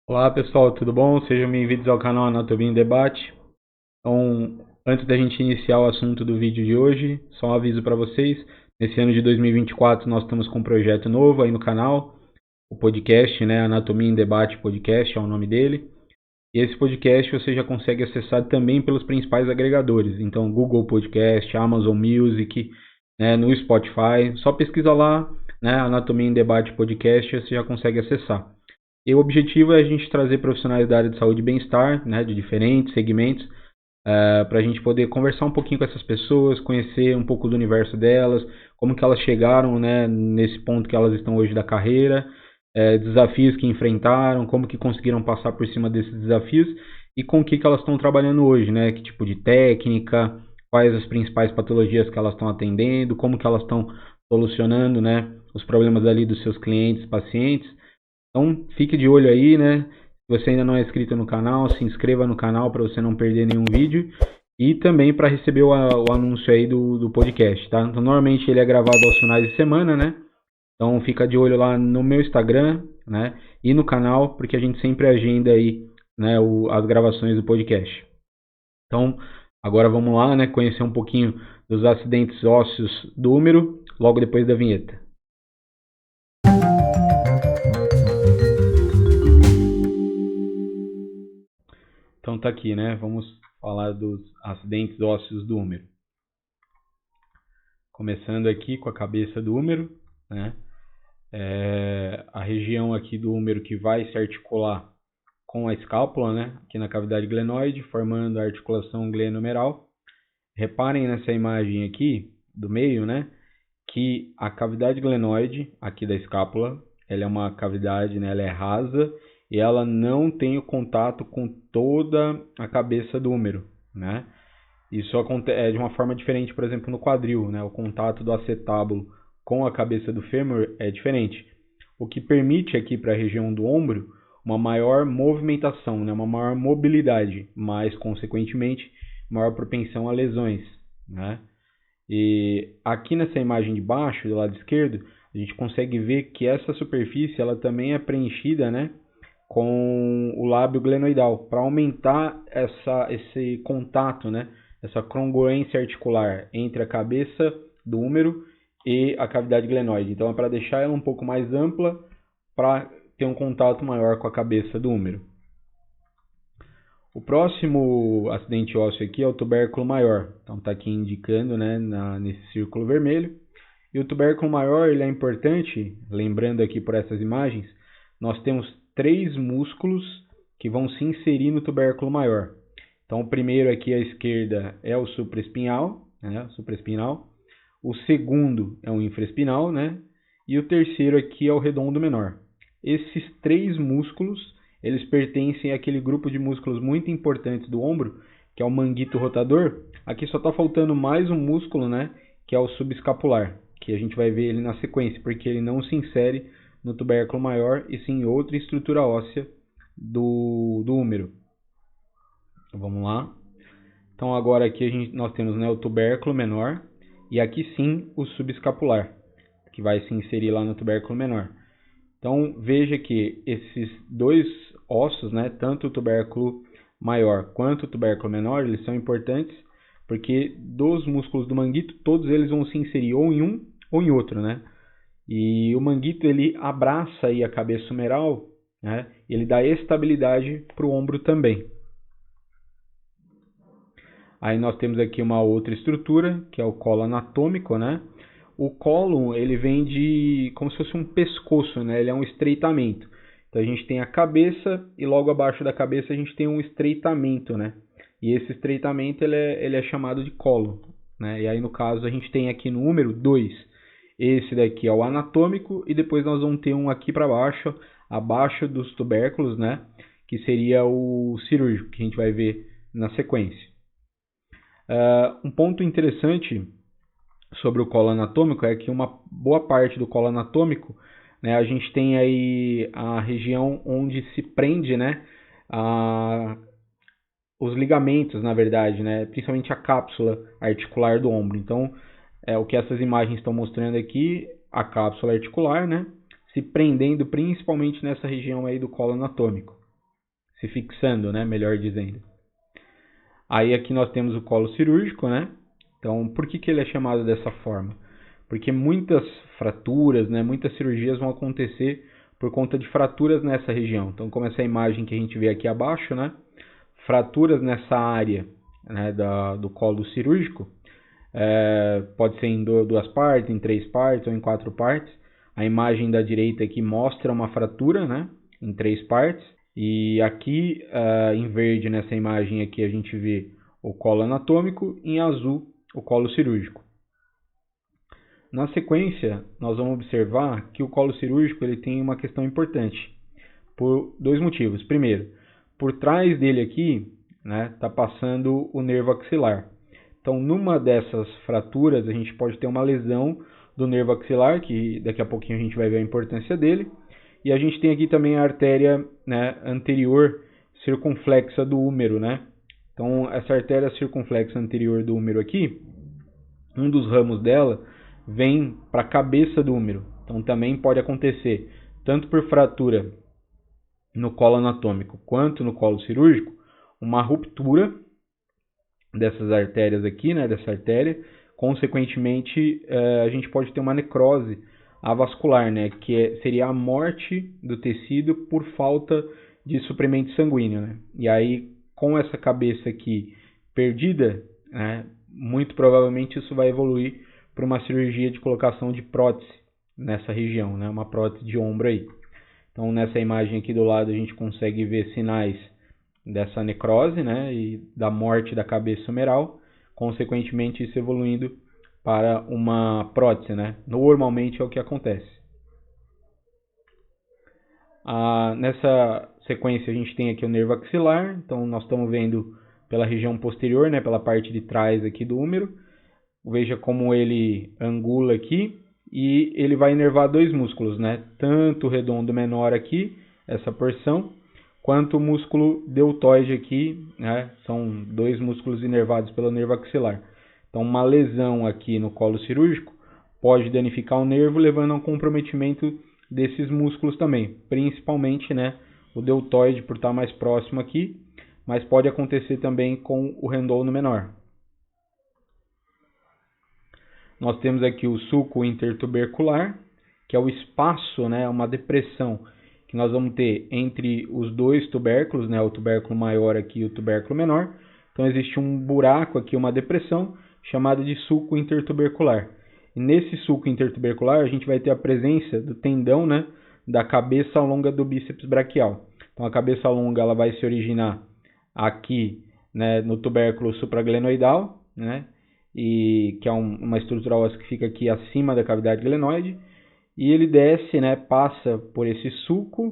Olá pessoal, tudo bom? Sejam bem-vindos ao canal Anatomia em Debate. Então, antes da gente iniciar o assunto do vídeo de hoje, só um aviso para vocês. Nesse ano de 2024 nós estamos com um projeto novo aí no canal, o podcast, né? Anatomia em Debate Podcast é o nome dele. E esse podcast você já consegue acessar também pelos principais agregadores. Então, Google Podcast, Amazon Music, né, no Spotify. Só pesquisa lá, né? Anatomia em Debate Podcast, você já consegue acessar. E o objetivo é a gente trazer profissionais da área de saúde e bem-estar, né, de diferentes segmentos, para a gente poder conversar um pouquinho com essas pessoas, conhecer um pouco do universo delas, como que elas chegaram, né, nesse ponto que elas estão hoje da carreira, desafios que enfrentaram, como que conseguiram passar por cima desses desafios e com o que elas estão trabalhando hoje, né, que tipo de técnica, quais as principais patologias que elas estão atendendo, como que elas estão solucionando, né, os problemas ali dos seus clientes, pacientes. Então, fique de olho aí, né? Se você ainda não é inscrito no canal, se inscreva no canal para você não perder nenhum vídeo e também para receber o anúncio aí do podcast, tá? Então, normalmente ele é gravado aos finais de semana, né? Então, fica de olho lá no meu Instagram, né? E no canal, porque a gente sempre agenda aí, né, as gravações do podcast. Então, agora vamos lá, né? Conhecer um pouquinho dos acidentes ósseos do úmero, logo depois da vinheta. Então tá aqui, né? Vamos falar dos acidentes ósseos do úmero. Começando aqui com a cabeça do úmero, né? A região aqui do úmero que vai se articular com a escápula, né? Aqui na cavidade glenoide, formando a articulação glenohumeral. Reparem nessa imagem aqui do meio, né? Que a cavidade glenoide aqui da escápula, ela é uma cavidade, né? Ela é rasa e ela não tem o contato com toda a cabeça do úmero, né? Isso é de uma forma diferente, por exemplo, no quadril, né? O contato do acetábulo com a cabeça do fêmur é diferente, o que permite aqui para a região do ombro uma maior movimentação, né? Uma maior mobilidade, mas, consequentemente, maior propensão a lesões, né? E aqui nessa imagem de baixo, do lado esquerdo, a gente consegue ver que essa superfície ela também é preenchida, né, com o lábio glenoidal, para aumentar esse contato, né, essa congruência articular entre a cabeça do úmero e a cavidade glenoide. Então é para deixar ela um pouco mais ampla, para ter um contato maior com a cabeça do úmero. O próximo acidente ósseo aqui é o tubérculo maior. Então está aqui indicando, né, nesse círculo vermelho. E o tubérculo maior ele é importante, lembrando aqui por essas imagens, nós temos 3 músculos que vão se inserir no tubérculo maior. Então o primeiro aqui à esquerda é o supraespinhal, né, supraespinal. O segundo é o infraespinal, né? E o terceiro aqui é o redondo menor. Esses 3 músculos, eles pertencem àquele grupo de músculos muito importantes do ombro, que é o manguito rotador. Aqui só está faltando mais um músculo, né? Que é o subescapular, que a gente vai ver ele na sequência, porque ele não se insere no tubérculo maior e sim em outra estrutura óssea do úmero. Então, vamos lá. Então agora aqui nós temos, né, o tubérculo menor e aqui sim o subescapular, que vai se inserir lá no tubérculo menor. Então veja que esses dois ossos, né, tanto o tubérculo maior quanto o tubérculo menor, eles são importantes porque dos músculos do manguito, todos eles vão se inserir ou em um ou em outro, né? E o manguito ele abraça aí a cabeça humeral, né? Ele dá estabilidade para o ombro também. Aí nós temos aqui uma outra estrutura, que é o colo anatômico, né? O colo, ele vem de como se fosse um pescoço, né? Ele é um estreitamento. Então a gente tem a cabeça e logo abaixo da cabeça a gente tem um estreitamento, né? E esse estreitamento ele é chamado de colo, né? E aí no caso a gente tem aqui no número 2. Esse daqui é o anatômico e depois nós vamos ter um aqui para baixo, abaixo dos tubérculos, né? Que seria o cirúrgico, que a gente vai ver na sequência. Um ponto interessante sobre o colo anatômico é que uma boa parte do colo anatômico, né, a gente tem aí a região onde se prende, né, os ligamentos, na verdade, né, principalmente a cápsula articular do ombro. Então, o que essas imagens estão mostrando aqui, a cápsula articular, né, se prendendo principalmente nessa região aí do colo anatômico. se fixando, né, melhor dizendo. Aí aqui nós temos o colo cirúrgico, né? Então, por que ele é chamado dessa forma? Porque muitas fraturas, né, muitas cirurgias vão acontecer por conta de fraturas nessa região. Então, como essa imagem que a gente vê aqui abaixo, né, fraturas nessa área, né, do colo cirúrgico, pode ser em duas partes, em 3 partes ou em 4 partes. A imagem da direita aqui mostra uma fratura, né, em 3 partes. E aqui, em verde, nessa imagem aqui, a gente vê o colo anatômico, em azul, o colo cirúrgico. Na sequência, nós vamos observar que o colo cirúrgico ele tem uma questão importante, por 2 motivos. Primeiro, por trás dele aqui, né, está passando o nervo axilar. Então, numa dessas fraturas, a gente pode ter uma lesão do nervo axilar, que daqui a pouquinho a gente vai ver a importância dele. E a gente tem aqui também a artéria, né, anterior circunflexa do húmero, né? Então, essa artéria circunflexa anterior do húmero aqui, um dos ramos dela vem para a cabeça do húmero. Então, também pode acontecer, tanto por fratura no colo anatômico quanto no colo cirúrgico, uma ruptura dessas artérias aqui, né, dessa artéria. Consequentemente, a gente pode ter uma necrose avascular, né, que seria a morte do tecido por falta de suprimento sanguíneo, né? E aí, com essa cabeça aqui perdida, né, muito provavelmente isso vai evoluir para uma cirurgia de colocação de prótese nessa região, né, uma prótese de ombro aí. Então, nessa imagem aqui do lado, a gente consegue ver sinais dessa necrose, né, e da morte da cabeça humeral, consequentemente isso evoluindo para uma prótese, né? Normalmente é o que acontece. Nessa sequência a gente tem aqui o nervo axilar, então nós estamos vendo pela região posterior, né, pela parte de trás aqui do húmero. Veja como ele angula aqui e ele vai inervar 2 músculos, né? Tanto o redondo menor aqui, essa porção, quanto o músculo deltoide aqui, né? São 2 músculos inervados pelo nervo axilar. Então, uma lesão aqui no colo cirúrgico pode danificar o nervo, levando a um comprometimento desses músculos também, principalmente, né, o deltoide por estar mais próximo aqui, mas pode acontecer também com o redondo menor. Nós temos aqui o sulco intertubercular, que é o espaço, né, uma depressão que nós vamos ter entre os 2 tubérculos, né, o tubérculo maior aqui e o tubérculo menor. Então existe um buraco aqui, uma depressão, chamada de sulco intertubercular. E nesse sulco intertubercular a gente vai ter a presença do tendão, né, da cabeça longa do bíceps braquial. Então a cabeça longa ela vai se originar aqui, né, no tubérculo supraglenoidal, né, e que é uma estrutura óssea que fica aqui acima da cavidade glenoide, e ele desce, né, passa por esse sulco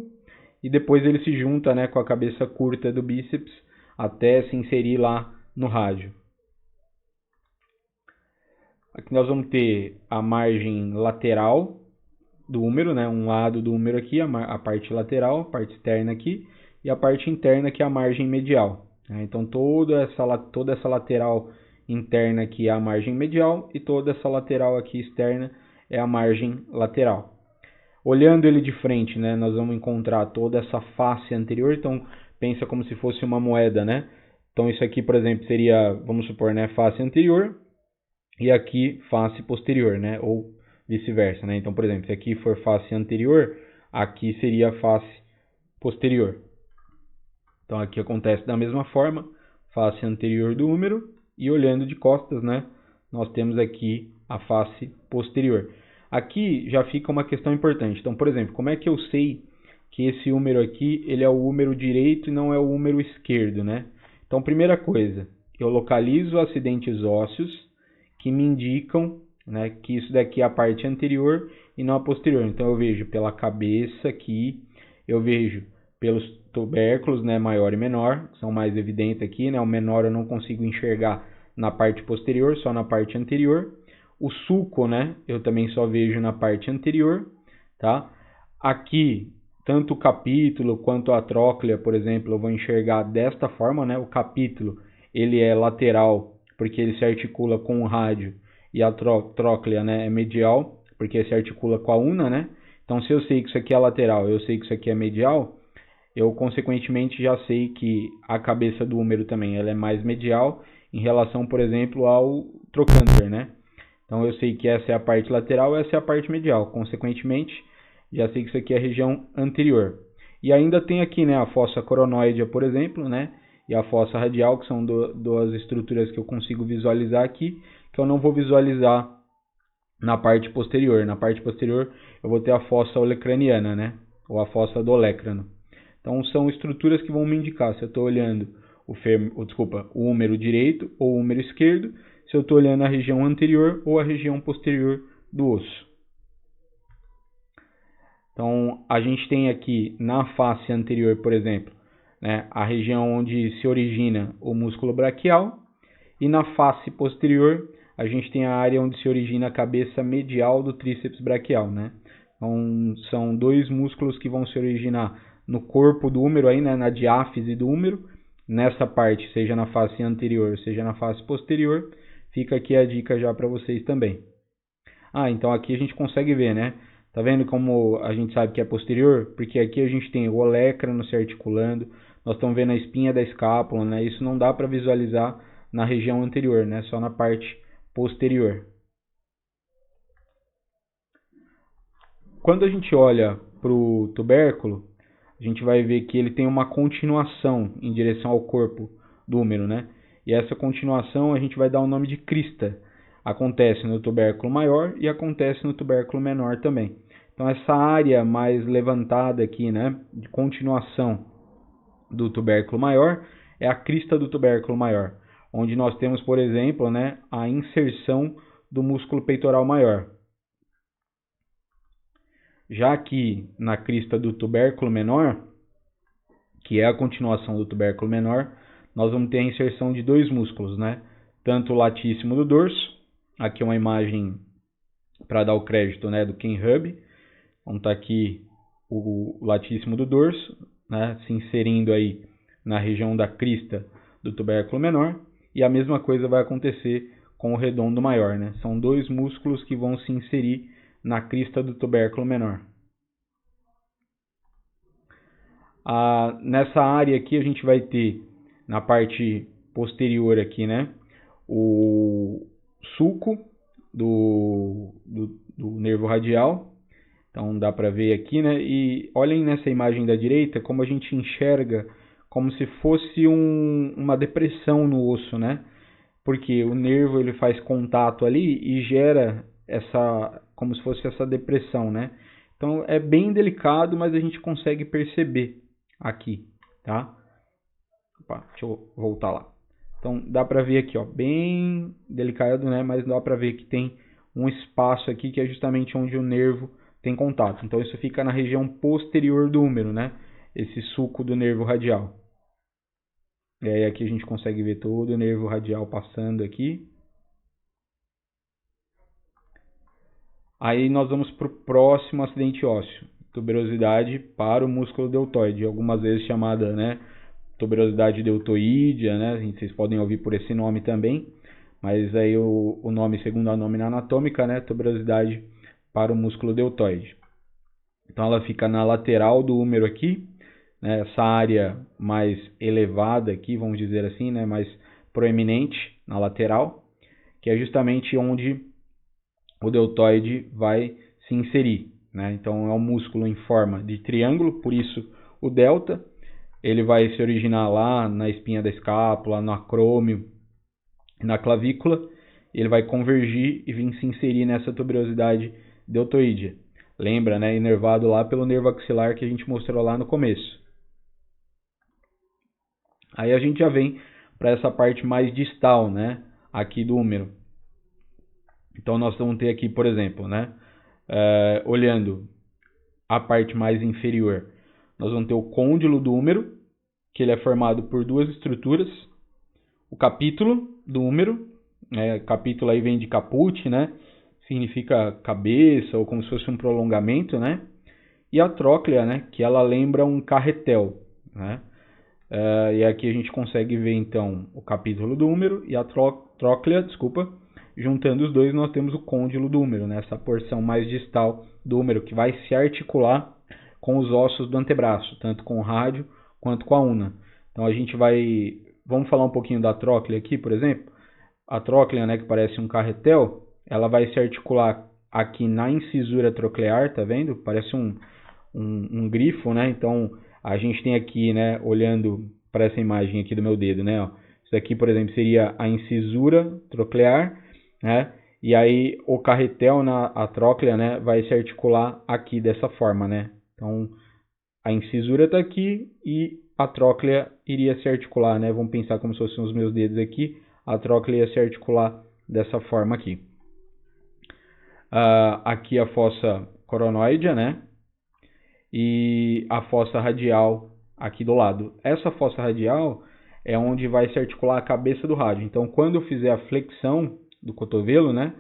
e depois ele se junta, né, com a cabeça curta do bíceps até se inserir lá no rádio. Aqui nós vamos ter a margem lateral do húmero, né, um lado do húmero aqui, a parte lateral, a parte externa aqui, e a parte interna que é a margem medial. Né? Então toda essa lateral interna aqui é a margem medial e toda essa lateral aqui externa é a margem lateral. Olhando ele de frente, né, nós vamos encontrar toda essa face anterior, então pensa como se fosse uma moeda, né? Então isso aqui, por exemplo, seria, vamos supor, né, face anterior e aqui face posterior, né, ou vice-versa, né? Então, por exemplo, se aqui for face anterior, aqui seria face posterior. Então aqui acontece da mesma forma, face anterior do húmero e olhando de costas, né, nós temos aqui a face posterior. Aqui já fica uma questão importante. Então, por exemplo, como é que eu sei que esse húmero aqui ele é o húmero direito e não é o húmero esquerdo, né? Então, primeira coisa, eu localizo acidentes ósseos que me indicam, né, que isso daqui é a parte anterior e não a posterior. Então, eu vejo pela cabeça aqui, eu vejo pelos tubérculos, né, maior e menor, que são mais evidentes aqui, né? O menor eu não consigo enxergar na parte posterior, só na parte anterior. O sulco, né, eu também só vejo na parte anterior, tá? Aqui, tanto o capítulo quanto a tróclea, por exemplo, eu vou enxergar desta forma, né? O capítulo, ele é lateral, porque ele se articula com o rádio, e a tróclea, né, é medial, porque se articula com a una, né? Então, se eu sei que isso aqui é lateral, eu sei que isso aqui é medial, eu consequentemente já sei que a cabeça do húmero também ela é mais medial em relação, por exemplo, ao trocânter, né? Então eu sei que essa é a parte lateral, essa é a parte medial. Consequentemente, já sei que isso aqui é a região anterior. E ainda tem aqui, né, a fossa coronoidea, por exemplo, né, e a fossa radial, que são duas estruturas que eu consigo visualizar aqui, que eu não vou visualizar na parte posterior. Na parte posterior eu vou ter a fossa olecraniana, né, ou a fossa do olecrano. Então são estruturas que vão me indicar se eu estou olhando o húmero direito ou o húmero esquerdo, se eu estou olhando a região anterior ou a região posterior do osso. Então, a gente tem aqui na face anterior, por exemplo, né, a região onde se origina o músculo braquial, e na face posterior a gente tem a área onde se origina a cabeça medial do tríceps braquial, né? Então, são dois músculos que vão se originar no corpo do húmero, aí, né, na diáfise do húmero, nessa parte, seja na face anterior, seja na face posterior. Fica aqui a dica já para vocês também. Então aqui a gente consegue ver, né? Tá vendo como a gente sabe que é posterior? Porque aqui a gente tem o olecrano se articulando, nós estamos vendo a espinha da escápula, né? Isso não dá para visualizar na região anterior, né? Só na parte posterior. Quando a gente olha para o tubérculo, a gente vai ver que ele tem uma continuação em direção ao corpo do húmero, né? E essa continuação a gente vai dar o nome de crista. Acontece no tubérculo maior e acontece no tubérculo menor também. Então essa área mais levantada aqui, né, de continuação do tubérculo maior, é a crista do tubérculo maior, onde nós temos, por exemplo, né, a inserção do músculo peitoral maior. Já aqui na crista do tubérculo menor, que é a continuação do tubérculo menor, nós vamos ter a inserção de dois músculos, né? Tanto o latíssimo do dorso, aqui é uma imagem para dar o crédito, né, do Ken Hub. Então tá aqui o latíssimo do dorso, né, se inserindo aí na região da crista do tubérculo menor, e a mesma coisa vai acontecer com o redondo maior, né? São dois músculos que vão se inserir na crista do tubérculo menor. Nessa área aqui a gente vai ter na parte posterior aqui, né, o sulco do nervo radial. Então dá para ver aqui, né? E olhem nessa imagem da direita como a gente enxerga como se fosse uma depressão no osso, né? Porque o nervo ele faz contato ali e gera como se fosse essa depressão, né? Então é bem delicado, mas a gente consegue perceber aqui, tá? Opa, deixa eu voltar lá. Então dá para ver aqui, ó, bem delicado, né? Mas dá para ver que tem um espaço aqui que é justamente onde o nervo tem contato. Então isso fica na região posterior do húmero, né? Esse sulco do nervo radial. E aí aqui a gente consegue ver todo o nervo radial passando aqui. Aí nós vamos para o próximo acidente ósseo, tuberosidade para o músculo deltoide, algumas vezes chamada, né, tuberosidade deltoídea, né, vocês podem ouvir por esse nome também, mas aí o nome, segundo a nome anatômica, né, tuberosidade para o músculo deltoide. Então ela fica na lateral do húmero aqui, né, essa área mais elevada aqui, vamos dizer assim, né, mais proeminente na lateral, que é justamente onde o deltoide vai se inserir, né? Então é um músculo em forma de triângulo, por isso o delta. Ele vai se originar lá na espinha da escápula, no acrômio, na clavícula. Ele vai convergir e vir se inserir nessa tuberosidade deltoídea. Lembra, né? Inervado lá pelo nervo axilar que a gente mostrou lá no começo. Aí a gente já vem para essa parte mais distal, né? Aqui do húmero. Então nós vamos ter aqui, por exemplo, né, olhando a parte mais inferior, nós vamos ter o côndilo do húmero, que ele é formado por duas estruturas, o capítulo do húmero, capítulo aí vem de caput, né, significa cabeça ou como se fosse um prolongamento, né, e a tróclea, né, que ela lembra um carretel, né, e aqui a gente consegue ver então o capítulo do húmero e a tróclea, juntando os dois, nós temos o côndilo do húmero, né? Essa porção mais distal do húmero que vai se articular com os ossos do antebraço, tanto com o rádio quanto com a una. Então vamos falar um pouquinho da tróclea aqui, por exemplo. A tróclea, né, que parece um carretel, ela vai se articular aqui na incisura troclear, tá vendo? Parece um grifo, né? Então a gente tem aqui, né, olhando para essa imagem aqui do meu dedo, né? Ó, isso aqui, por exemplo, seria a incisura troclear, né? E aí o carretel a tróclea, né, vai se articular aqui dessa forma, né? Então a incisura está aqui e a tróclea iria se articular, né? Vamos pensar como se fossem os meus dedos aqui. A tróclea ia se articular dessa forma aqui. Aqui a fossa coronoide, né? E a fossa radial aqui do lado. Essa fossa radial é onde vai se articular a cabeça do rádio. Então, quando eu fizer a flexão do cotovelo, né?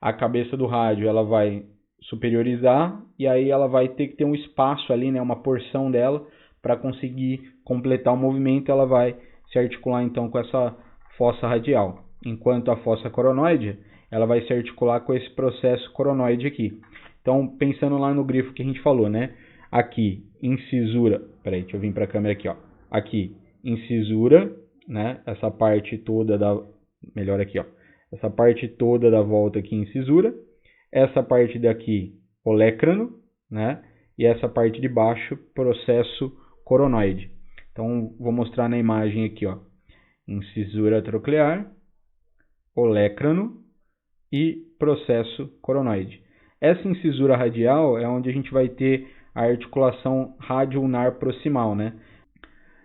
A cabeça do rádio ela vai superiorizar e aí ela vai ter que ter um espaço ali, né? Uma porção dela para conseguir completar o movimento. Ela vai se articular então com essa fossa radial, enquanto a fossa coronoide ela vai se articular com esse processo coronoide aqui. Então, pensando lá no grifo que a gente falou, né? Aqui, incisura, peraí, deixa eu vir para a câmera aqui, ó. Aqui, incisura, né? Essa parte toda melhor aqui, ó. Essa parte toda da volta aqui, incisura. Essa parte daqui, olecrano, né? E essa parte de baixo, processo coronoide. Então, vou mostrar na imagem aqui, ó. Incisura troclear, olecrano e processo coronoide. Essa incisura radial é onde a gente vai ter a articulação rádio-ulnar proximal, né?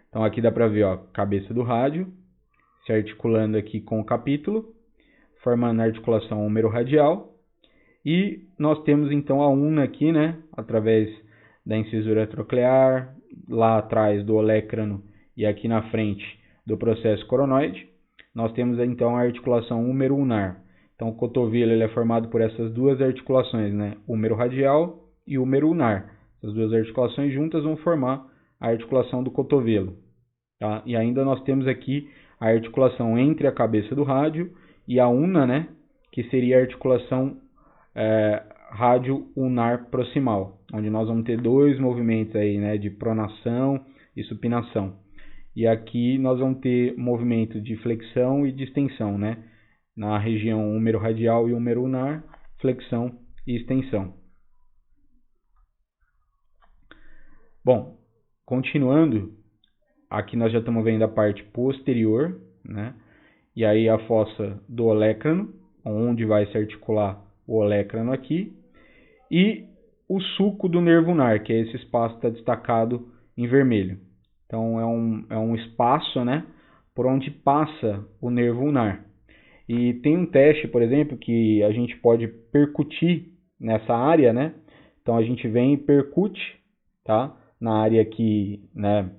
Então aqui dá para ver, ó, cabeça do rádio se articulando aqui com o capítulo, formando a articulação húmero-radial. E nós temos então a una aqui, né? Através da incisura troclear, lá atrás do olecrano e aqui na frente do processo coronoide, nós temos então a articulação húmero-ulnar. Então o cotovelo ele é formado por essas duas articulações, né? Húmero-radial e húmero-ulnar. As duas articulações juntas vão formar a articulação do cotovelo. Tá? E ainda nós temos aqui a articulação entre a cabeça do rádio e a una, né? Que seria a articulação rádio-ulnar proximal, onde nós vamos ter dois movimentos aí, né? De pronação e supinação. E aqui nós vamos ter movimento de flexão e de extensão, né? Na região húmero-radial e húmero-ulnar, flexão e extensão. Bom, continuando, aqui nós já estamos vendo a parte posterior, né? E aí a fossa do olecrano, onde vai se articular o olecrano aqui, e o sulco do nervo ulnar, que é esse espaço que está destacado em vermelho. Então é um espaço, né, por onde passa o nervo ulnar. E tem um teste, por exemplo, que a gente pode percutir nessa área, né? Então a gente vem e percute, tá? Na área aqui, né,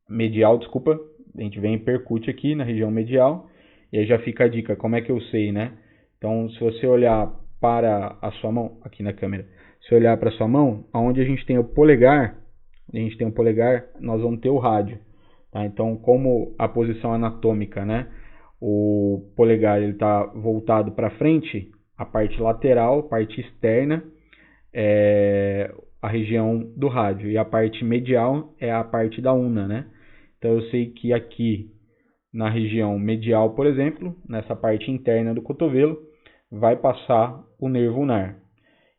medial, desculpa. A gente vem e percute aqui na região medial. E aí já fica a dica, como é que eu sei, né? Então, se você olhar para a sua mão, aqui na câmera, se olhar para a sua mão, onde a gente tem o polegar, nós vamos ter o rádio. Tá? Então, como a posição anatômica, né? O polegar está voltado para frente, a parte lateral, parte externa, é a região do rádio. E a parte medial é a parte da una, né? Então, eu sei que aqui, na região medial, por exemplo, nessa parte interna do cotovelo, vai passar o nervo ulnar.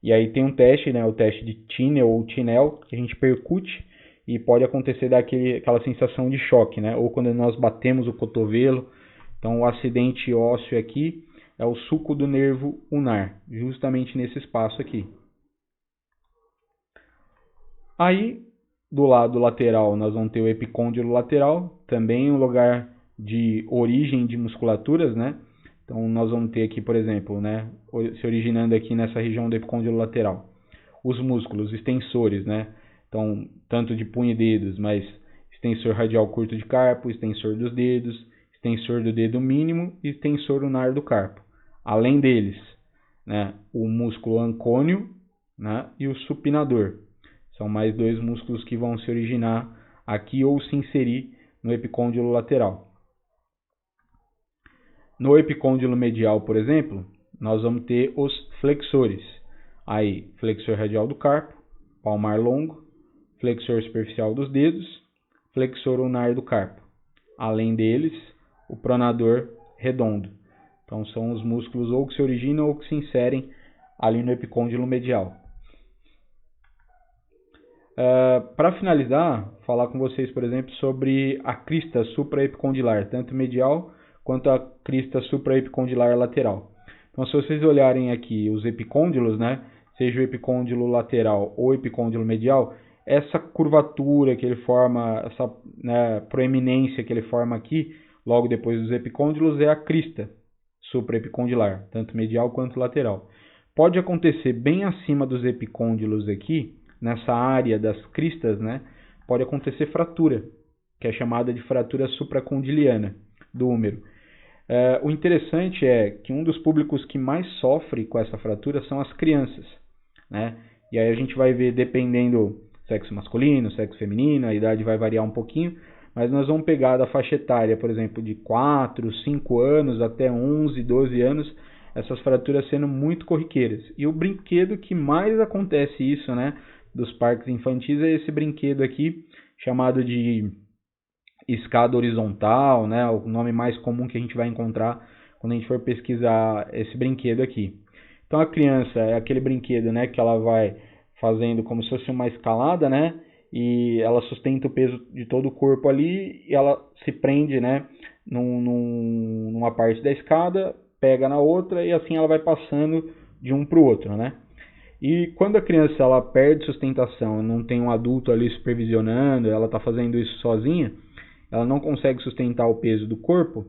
E aí tem um teste, né, o teste de Tinel ou Tinel, que a gente percute e pode acontecer aquela sensação de choque, né? Ou quando nós batemos o cotovelo. Então o acidente ósseo aqui é o sulco do nervo ulnar, justamente nesse espaço aqui. Aí, do lado lateral, nós vamos ter o epicôndilo lateral, também um lugar de origem de musculaturas, né? Então nós vamos ter aqui, por exemplo, né, se originando aqui nessa região do epicôndilo lateral, os músculos extensores, né? Então, tanto de punho e dedos, mas extensor radial curto de carpo, extensor dos dedos, extensor do dedo mínimo e extensor ulnar do carpo. Além deles, né, o músculo ancônio, né, e o supinador. São mais dois músculos que vão se originar aqui ou se inserir no epicôndilo lateral. No epicôndilo medial, por exemplo, nós vamos ter os flexores. Aí, flexor radial do carpo, palmar longo, flexor superficial dos dedos, flexor ulnar do carpo. Além deles, o pronador redondo. Então são os músculos ou que se originam ou que se inserem ali no epicôndilo medial. Para finalizar, falar com vocês, por exemplo, sobre a crista supraepicondilar, tanto medial quanto a crista supraepicondilar lateral. Então, se vocês olharem aqui os epicôndilos, né, seja o epicôndilo lateral ou o epicôndilo medial, essa curvatura que ele forma, essa, né, proeminência que ele forma aqui, logo depois dos epicôndilos, é a crista supraepicondilar, tanto medial quanto lateral. Pode acontecer bem acima dos epicôndilos aqui, nessa área das cristas, né, pode acontecer fratura, que é chamada de fratura supracondiliana do húmero. O interessante é que um dos públicos que mais sofre com essa fratura são as crianças, né? E aí a gente vai ver, dependendo sexo masculino, sexo feminino, a idade vai variar um pouquinho, mas nós vamos pegar da faixa etária, por exemplo, de 4, 5 anos até 11, 12 anos, essas fraturas sendo muito corriqueiras. E o brinquedo que mais acontece isso, né, dos parques infantis é esse brinquedo aqui, chamado de escada horizontal, né, o nome mais comum que a gente vai encontrar quando a gente for pesquisar esse brinquedo aqui. Então a criança é aquele brinquedo, né, que ela vai fazendo como se fosse uma escalada, né, e ela sustenta o peso de todo o corpo ali e ela se prende, né, numa parte da escada, pega na outra e assim ela vai passando de um para o outro, né. E quando a criança ela perde sustentação, não tem um adulto ali supervisionando, ela está fazendo isso sozinha, ela não consegue sustentar o peso do corpo,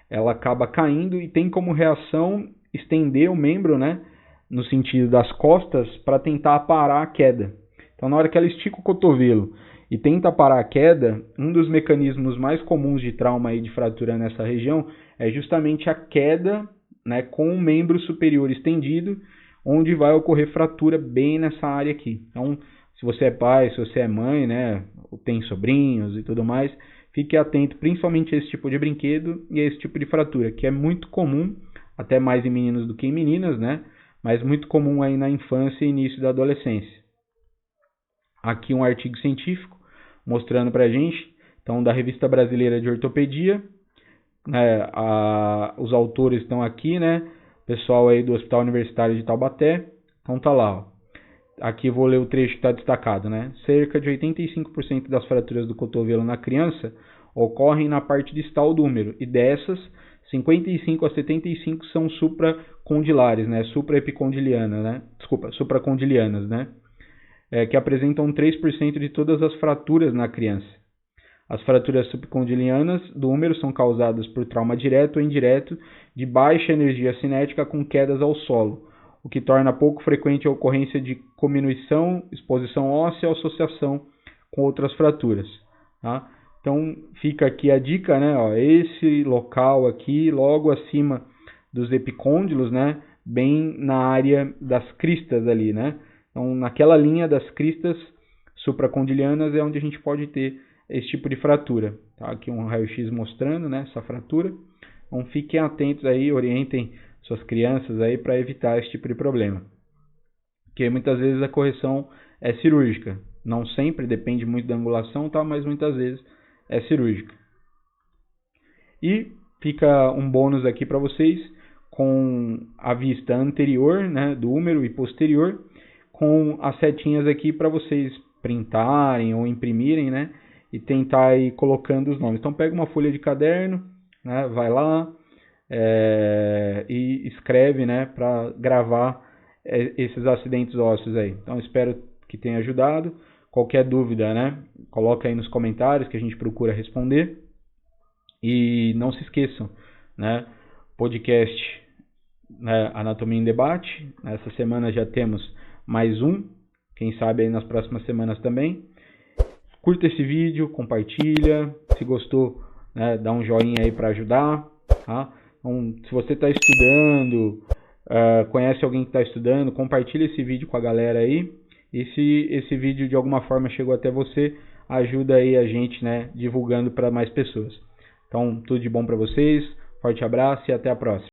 ela acaba caindo e tem como reação estender o membro, né, no sentido das costas para tentar parar a queda. Então, na hora que ela estica o cotovelo e tenta parar a queda, um dos mecanismos mais comuns de trauma e de fratura nessa região é justamente a queda, né, com o membro superior estendido, onde vai ocorrer fratura bem nessa área aqui. Então, se você é pai, se você é mãe, né, ou tem sobrinhos e tudo mais, fique atento principalmente a esse tipo de brinquedo e a esse tipo de fratura, que é muito comum, até mais em meninos do que em meninas, né, mas muito comum aí na infância e início da adolescência. Aqui um artigo científico mostrando pra gente, então, da Revista Brasileira de Ortopedia, né, os autores estão aqui, né, pessoal aí do Hospital Universitário de Taubaté. Então tá lá, ó. Aqui vou ler o trecho que está destacado, né? Cerca de 85% das fraturas do cotovelo na criança ocorrem na parte distal do húmero, e dessas, 55 a 75 são supracondilares, né? Supraepicondilianas, né? Desculpa, supracondilianas, né? Que apresentam 3% de todas as fraturas na criança. As fraturas subcondilianas do húmero são causadas por trauma direto ou indireto de baixa energia cinética com quedas ao solo, o que torna pouco frequente a ocorrência de cominuição, exposição óssea ou associação com outras fraturas. Tá? Então fica aqui a dica, né? Ó, esse local aqui, logo acima dos epicôndilos, né? Bem na área das cristas ali, né? Então naquela linha das cristas supracondilianas é onde a gente pode ter esse tipo de fratura. Tá? Aqui um raio-x mostrando, né, essa fratura. Então fiquem atentos aí, orientem suas crianças aí para evitar esse tipo de problema. Porque muitas vezes a correção é cirúrgica. Não sempre, depende muito da angulação, tá? Mas muitas vezes é cirúrgica. E fica um bônus aqui para vocês com a vista anterior, né, do húmero e posterior, com as setinhas aqui para vocês printarem ou imprimirem, né, e tentar ir colocando os nomes. Então pega uma folha de caderno, né, vai lá e escreve, né, para gravar esses acidentes ósseos aí. Então espero que tenha ajudado. Qualquer dúvida, né, coloca aí nos comentários que a gente procura responder. E não se esqueçam, né, podcast, né, Anatomia em Debate. Essa semana já temos mais um, quem sabe aí nas próximas semanas também. Curta esse vídeo, compartilha, se gostou, né, dá um joinha aí para ajudar, tá? Então, se você está estudando, conhece alguém que está estudando, compartilha esse vídeo com a galera aí, e se esse vídeo de alguma forma chegou até você, ajuda aí a gente, né, divulgando para mais pessoas. Então, tudo de bom para vocês, forte abraço e até a próxima.